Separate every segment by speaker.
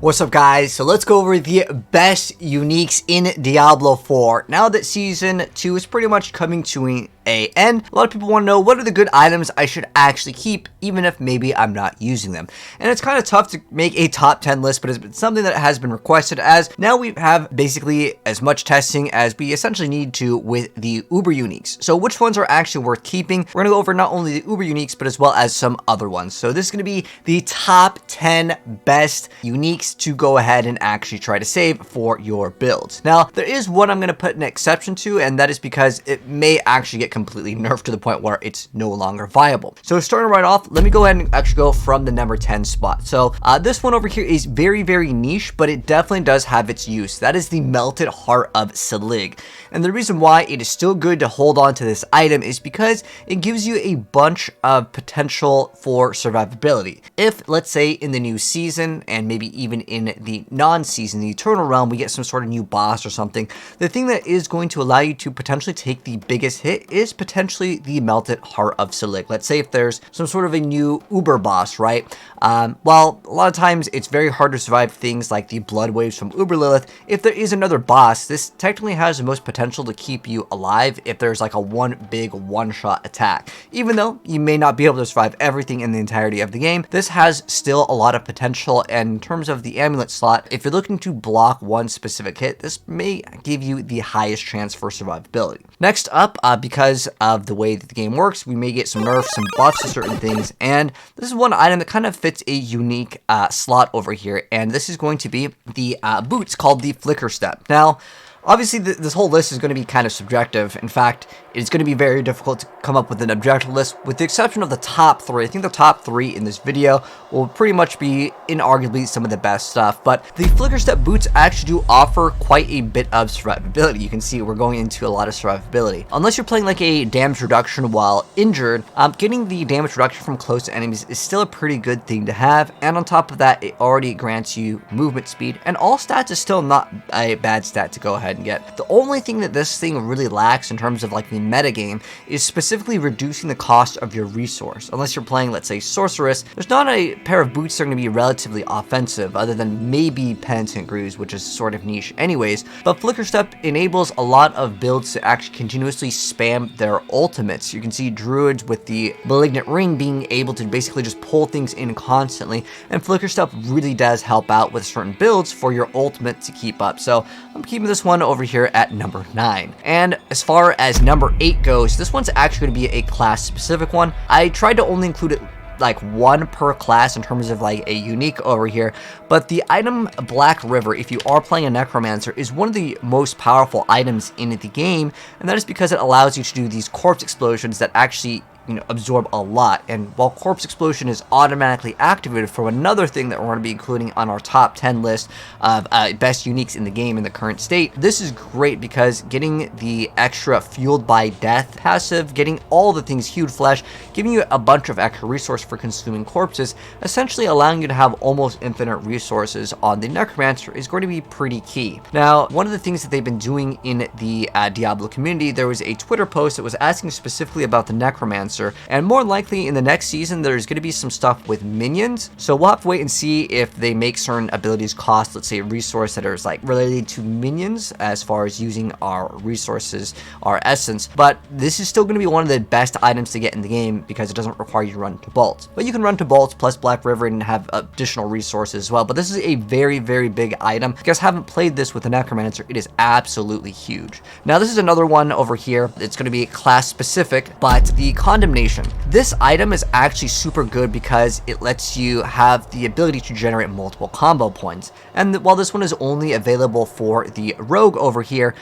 Speaker 1: What's up, guys? So let's go over the best uniques in Diablo 4. Now that Season 2 is pretty much coming to an end, a lot of people want to know what are the good items I should actually keep, even if maybe I'm not using them. And it's kind of tough to make a top 10 list, but it's been something that has been requested, as now we have basically as much testing as we essentially need to with the Uber uniques. So which ones are actually worth keeping? We're going to go over not only the Uber uniques, but as well as some other ones. So this is going to be the top 10 best uniques to go ahead and actually try to save for your builds. Now, there is one I'm going to put an exception to, and that is because it may actually get completely nerfed to the point where it's no longer viable. So starting right off, let me go ahead and actually go from the number 10 spot. So this one over here is very, very niche, but it definitely does have its use. That is the Melted Heart of Sigil. And the reason why it is still good to hold on to this item is because it gives you a bunch of potential for survivability. If, let's say, in the new season, and maybe even in the non-season, the Eternal Realm, we get some sort of new boss or something, the thing that is going to allow you to potentially take the biggest hit is potentially the Melted Heart of Sigil. Let's say if there's some sort of a new Uber boss, right? Well, a lot of times it's very hard to survive things like the Blood Waves from Uber Lilith. If there is another boss, this technically has the most potential to keep you alive if there's like a one big one-shot attack. Even though you may not be able to survive everything in the entirety of the game, this has still a lot of potential. And in terms of the amulet slot, if you're looking to block one specific hit, this may give you the highest chance for survivability. Next up, because of the way that the game works, we may get some nerfs, some buffs to certain things, and this is one item that kind of fits a unique slot over here, and this is going to be the boots called the Flicker Step. Now, obviously, this whole list is going to be kind of subjective. In fact, it's going to be very difficult to come up with an objective list, with the exception of the top 3. I think the top 3 in this video will pretty much be inarguably some of the best stuff, but the Flicker Step boots actually do offer quite a bit of survivability. You can see we're going into a lot of survivability. Unless you're playing like a damage reduction while injured, getting the damage reduction from close to enemies is still a pretty good thing to have, and on top of that, it already grants you movement speed, and all stats is still not a bad stat to go ahead and get. The only thing that this thing really lacks in terms of like the metagame is specifically reducing the cost of your resource. Unless you're playing, let's say, Sorceress, there's not a pair of boots that are going to be relatively offensive, other than maybe Penitent Greaves, which is sort of niche anyways. But Flicker Step enables a lot of builds to actually continuously spam their ultimates. You can see Druids with the Malignant Ring being able to basically just pull things in constantly, and Flicker Step really does help out with certain builds for your ultimate to keep up. So I'm keeping this one over here at number 9. And as far as number 8 goes, this one's actually going to be a class specific one. I tried to only include it like one per class in terms of like a unique over here, but the item Black River, if you are playing a Necromancer, is one of the most powerful items in the game, and that is because it allows you to do these corpse explosions that actually absorb a lot. And while Corpse Explosion is automatically activated for another thing that we're going to be including on our top 10 list of best uniques in the game in the current state, this is great because getting the extra Fueled by Death passive, getting all the things Hued Flesh, giving you a bunch of extra resource for consuming corpses, essentially allowing you to have almost infinite resources on the Necromancer is going to be pretty key. Now, one of the things that they've been doing in the Diablo community, there was a Twitter post that was asking specifically about the Necromancer, and more likely in the next season there's going to be some stuff with minions, so we'll have to wait and see if they make certain abilities cost, let's say, a resource that is like related to minions as far as using our resources, our essence. But this is still going to be one of the best items to get in the game because it doesn't require you to run to bolts, but you can run to bolts plus Black River and have additional resources as well. But this is a very, very big item. If you guys haven't played this with the Necromancer, it is absolutely huge. Now, this is another one over here. It's going to be class specific, but the Condemnation. This item is actually super good because it lets you have the ability to generate multiple combo points. And while this one is only available for the Rogue over here,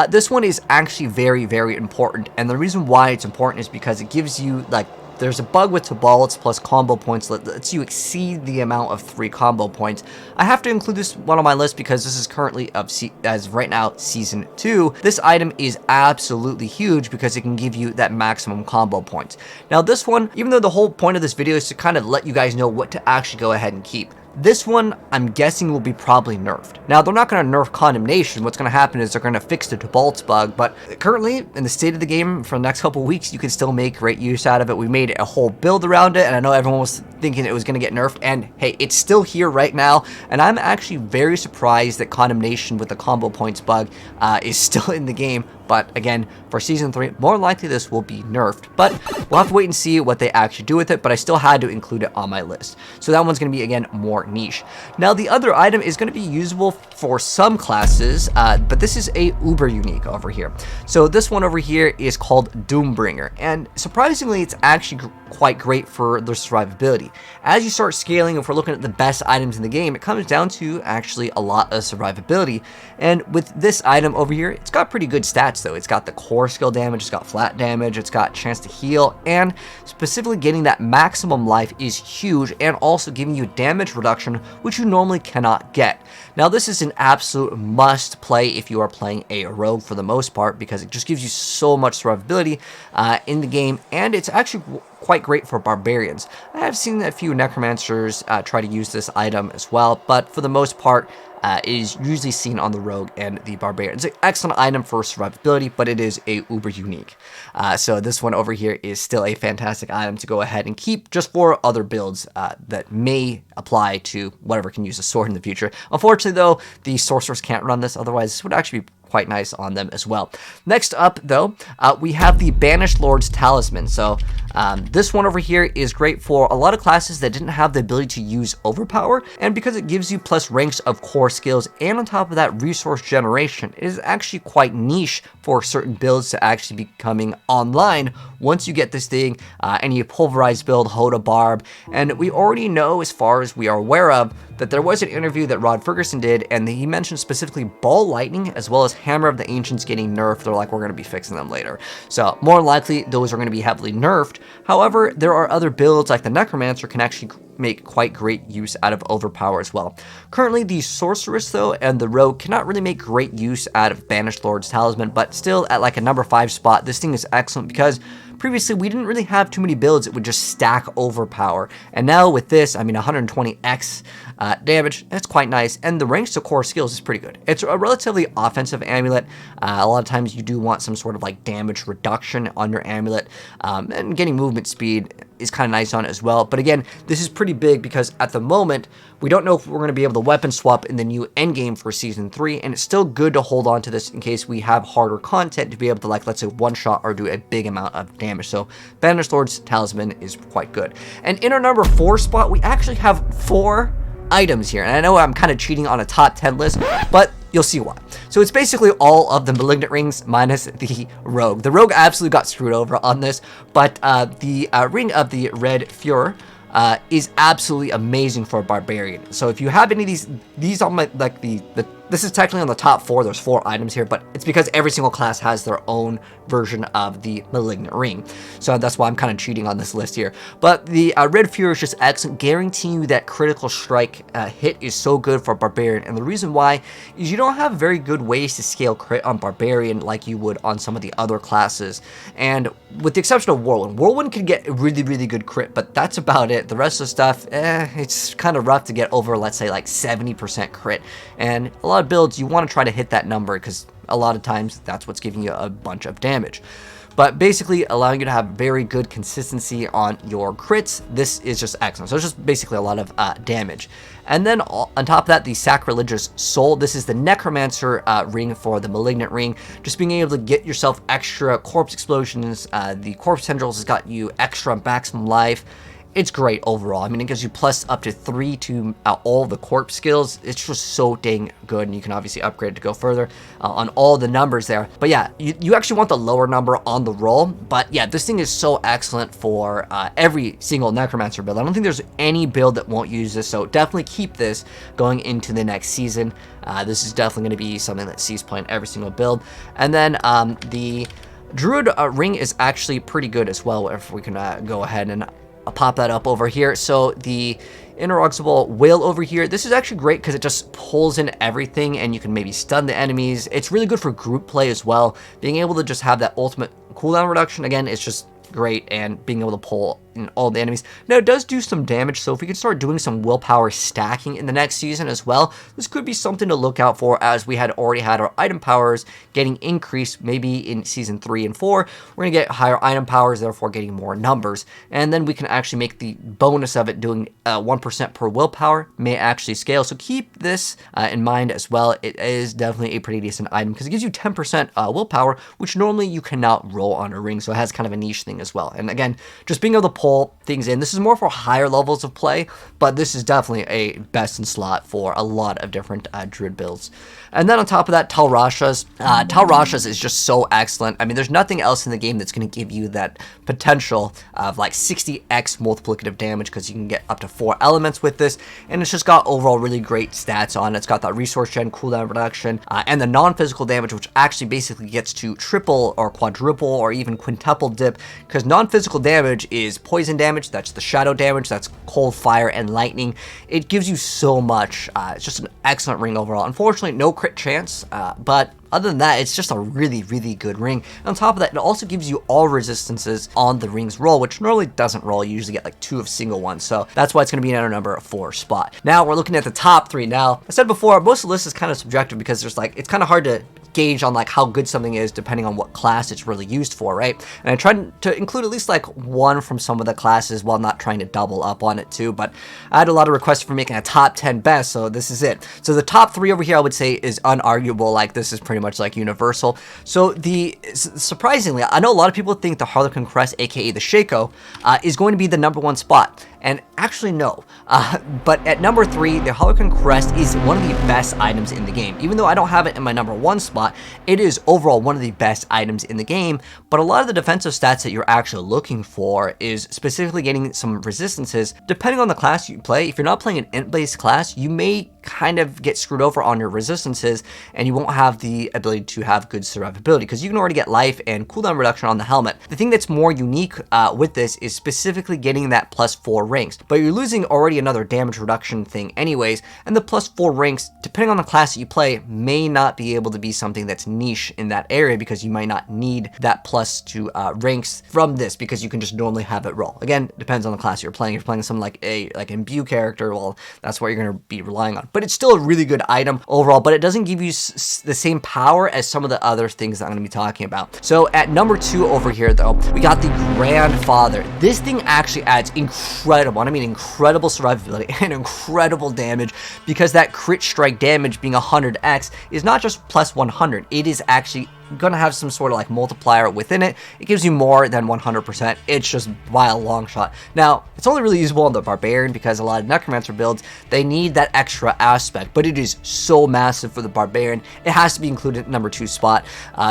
Speaker 1: this one is actually very, very important. And the reason why it's important is because it gives you like, there's a bug with Tobal plus combo points that lets you exceed the amount of 3 combo points. I have to include this one on my list because this is currently as right now Season 2. This item is absolutely huge because it can give you that maximum combo points. Now this one, even though the whole point of this video is to kind of let you guys know what to actually go ahead and keep, This one, I'm guessing, will be probably nerfed. Now, they're not going to nerf Condemnation. What's going to happen is they're going to fix the Tobal's bug, but currently, in the state of the game, for the next couple weeks, you can still make great use out of it. We made a whole build around it, and I know everyone was thinking it was going to get nerfed, and hey, it's still here right now, and I'm actually very surprised that Condemnation with the combo points bug is still in the game. But again, for Season 3, more likely this will be nerfed. But we'll have to wait and see what they actually do with it, but I still had to include it on my list. So that one's going to be, again, more niche. Now, the other item is going to be usable for some classes, but this is a uber unique over here. So this one over here is called Doombringer, and surprisingly, it's actually quite great for their survivability. As you start scaling, if we're looking at the best items in the game, it comes down to actually a lot of survivability. And with this item over here, it's got pretty good stats though. It's got the core skill damage, it's got flat damage, it's got chance to heal, and specifically getting that maximum life is huge, and also giving you damage reduction, which you normally cannot get. Now, this is an absolute must play if you are playing a rogue for the most part, because it just gives you so much survivability in the game, and it's actually quite great for barbarians. I have seen a few necromancers try to use this item as well, but for the most part, it is usually seen on the rogue and the barbarian. It's an excellent item for survivability, but it is a uber unique. So this one over here is still a fantastic item to go ahead and keep just for other builds that may apply to whatever can use a sword in the future. Unfortunately, though, the sorcerers can't run this. Otherwise, this would actually be quite nice on them as well. Next up, though, we have the Banished Lord's Talisman. So this one over here is great for a lot of classes that didn't have the ability to use Overpower, and because it gives you plus ranks of core skills, and on top of that, resource generation, it is actually quite niche for certain builds to actually be coming online once you get this thing, any pulverized build, Hoda Barb, and we already know, as far as we are aware of, that there was an interview that Rod Ferguson did, and he mentioned specifically Ball Lightning as well as Hammer of the Ancients getting nerfed. They're like, we're going to be fixing them later. So more likely, those are going to be heavily nerfed. However, there are other builds like the Necromancer can actually make quite great use out of Overpower as well. Currently, the Sorceress, though, and the Rogue cannot really make great use out of Banished Lord's Talisman, but still at like a number 5 spot, this thing is excellent because previously we didn't really have too many builds that would just stack Overpower. And now with this, I mean 120x damage, that's quite nice. And the ranks to core skills is pretty good. It's a relatively offensive amulet. A lot of times you do want some sort of like damage reduction on your amulet. And getting movement speed is kind of nice on it as well. But again, this is pretty big because at the moment, we don't know if we're going to be able to weapon swap in the new endgame for Season 3, and it's still good to hold on to this in case we have harder content to be able to, like, let's say, one-shot or do a big amount of damage. So Banished Lord's Talisman is quite good. And in our number 4 spot, we actually have 4 items here. And I know I'm kind of cheating on a top 10 list, but you'll see why. So it's basically all of the Malignant Rings minus the Rogue. The Rogue absolutely got screwed over on this, but the Ring of the Red Fuhrer is absolutely amazing for a barbarian. So if you have any of these on my, like this is technically on the top 4, there's 4 items here, but it's because every single class has their own version of the Malignant Ring. So that's why I'm kind of cheating on this list here. But the Red Fuhrer is just excellent, guaranteeing you that critical strike hit is so good for Barbarian. And the reason why is you don't have very good ways to scale crit on Barbarian like you would on some of the other classes. And with the exception of Whirlwind. Whirlwind can get really, really good crit, but that's about it. The rest of the stuff, it's kind of rough to get over, let's say, like 70% crit. And a lot of builds, you want to try to hit that number because a lot of times that's what's giving you a bunch of damage. But basically allowing you to have very good consistency on your crits, this is just excellent. So it's just basically a lot of damage. And then on top of that, the Sacrilegious Soul. This is the Necromancer ring for the Malignant Ring. Just being able to get yourself extra corpse explosions. The corpse tendrils has got you extra maximum life. It's great overall. I mean, it gives you plus up to 3 to all the corpse skills. It's just so dang good, and you can obviously upgrade to go further on all the numbers there. But yeah, you actually want the lower number on the roll. But yeah, this thing is so excellent for every single Necromancer build. I don't think there's any build that won't use this, so definitely keep this going into the next season. This is definitely going to be something that sees playing every single build. And then the Druid ring is actually pretty good as well, if we can go ahead and I'll pop that up over here. So the Ineradicable Whale over here, this is actually great because it just pulls in everything and you can maybe stun the enemies. It's really good for group play as well. Being able to just have that ultimate cooldown reduction, again, it's just great, and being able to pull in all the enemies. Now, it does do some damage, so if we can start doing some willpower stacking in the next season as well, this could be something to look out for, as we had already had our item powers getting increased. Maybe in season 3 and 4, we're going to get higher item powers, therefore getting more numbers. And then we can actually make the bonus of it doing 1% per willpower may actually scale. So keep this in mind as well. It is definitely a pretty decent item because it gives you 10% willpower, which normally you cannot roll on a ring. So it has kind of a niche thing as well. And again, just being able to pull things in, this is more for higher levels of play, but this is definitely a best in slot for a lot of different druid builds. And then on top of that, Talrashas. Talrashas is just so excellent. I mean, there's nothing else in the game that's going to give you that potential of like 60x multiplicative damage, because you can get up to 4 elements with this, and it's just got overall really great stats on it. It's got that resource gen, cooldown reduction, and the non-physical damage, which actually basically gets to triple or quadruple or even quintuple dip, because non-physical damage is poison damage, that's the shadow damage, that's cold, fire, and lightning. It gives you so much. It's just an excellent ring overall. Unfortunately, no crit chance, but other than that, it's just a really, really good ring. And on top of that, it also gives you all resistances on the ring's roll, which normally doesn't roll. You usually get like 2 of single ones. So that's why it's going to be in our number 4 spot. Now we're looking at the top 3. Now, I said before, most of the list is kind of subjective because there's like, it's kind of hard to gauge on like how good something is depending on what class it's really used for, right? And I tried to include at least like one from some of the classes while not trying to double up on it too, but I had a lot of requests for making a top 10 best, so this is it. So the top 3 over here I would say is unarguable. Like, this is pretty much like universal. So surprisingly, I know a lot of people think the Holoc Crest, aka the Shaco, is going to be the number 1 spot. And actually, no. But at number 3, the Holoc Crest is one of the best items in the game. Even though I don't have it in my number 1 spot, it is overall one of the best items in the game. But a lot of the defensive stats that you're actually looking for is specifically getting some resistances. Depending on the class you play, if you're not playing an int-based class, you may kind of get screwed over on your resistances, and you won't have the ability to have good survivability, because you can already get life and cooldown reduction on the helmet. The thing that's more unique with this is specifically getting that +4 ranks, but you're losing already another damage reduction thing anyways, and the +4 ranks, depending on the class that you play, may not be able to be something that's niche in that area, because you might not need that +2 ranks from this, because you can just normally have it roll. Again, depends on the class you're playing. If you're playing something like a imbue character, well, that's what you're going to be relying on. But it's still a really good item overall, but it doesn't give you the same power as some of the other things that I'm going to be talking about. So at number 2 over here, though, we got the Grandfather. This thing actually adds incredible, and I mean incredible survivability and incredible damage, because that crit strike damage being 100x is not just +100, it is actually gonna have some sort of like multiplier within it. It gives you more than 100%. It's just by a long shot. Now, it's only really usable on the Barbarian, because a lot of Necromancer builds, they need that extra aspect, but it is so massive for the Barbarian. It has to be included in number 2 spot,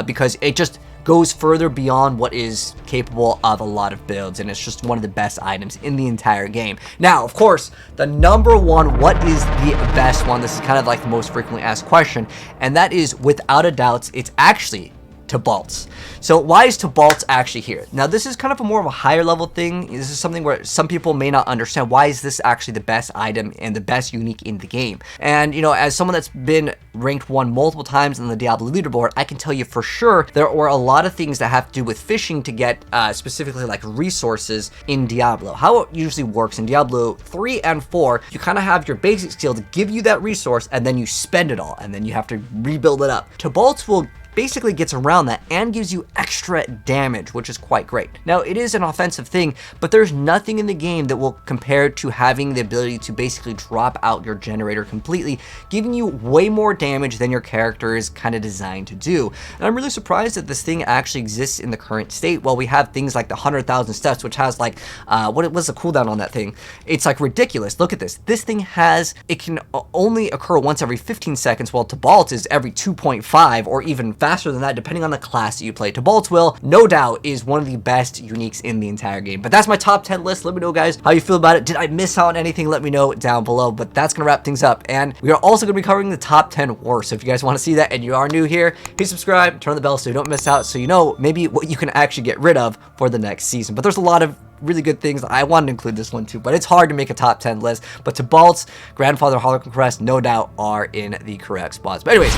Speaker 1: because it just goes further beyond what is capable of a lot of builds, and it's just one of the best items in the entire game. Now, of course, the number 1, what is the best one? This is kind of like the most frequently asked question, and that is, without a doubt, it's actually Tobal's. So why is Tobal's actually here? Now, this is kind of a more of a higher level thing. This is something where some people may not understand. Why is this actually the best item and the best unique in the game? And, you know, as someone that's been ranked 1 multiple times on the Diablo leaderboard, I can tell you for sure there are a lot of things that have to do with fishing to get specifically like resources in Diablo. How it usually works in Diablo 3 and 4, you kind of have your basic skill to give you that resource, and then you spend it all, and then you have to rebuild it up. Tobal's will basically gets around that and gives you extra damage, which is quite great. Now, it is an offensive thing, but there's nothing in the game that will compare to having the ability to basically drop out your generator completely, giving you way more damage than your character is kind of designed to do. And I'm really surprised that this thing actually exists in the current state. While we have things like the 100,000 steps, which has like, what was the cooldown on that thing? It's like ridiculous. Look at this. This thing has, it can only occur once every 15 seconds, while Tobal's is every 2.5 or even faster than that, depending on the class that you play. Tobal's will, no doubt, is one of the best uniques in the entire game. But that's my top 10 list. Let me know, guys, how you feel about it. Did I miss out on anything? Let me know down below. But that's gonna wrap things up, and we are also gonna be covering the top 10 worst. So if you guys want to see that and you are new here, hit subscribe, turn on the bell so you don't miss out, so you know maybe what you can actually get rid of for the next season. But there's a lot of really good things. I wanted to include this one too, but it's hard to make a top 10 list. But Tobal's, Grandfather, Holoc Crest, no doubt are in the correct spots. But anyways,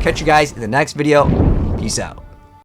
Speaker 1: catch you guys in the next video. Peace out.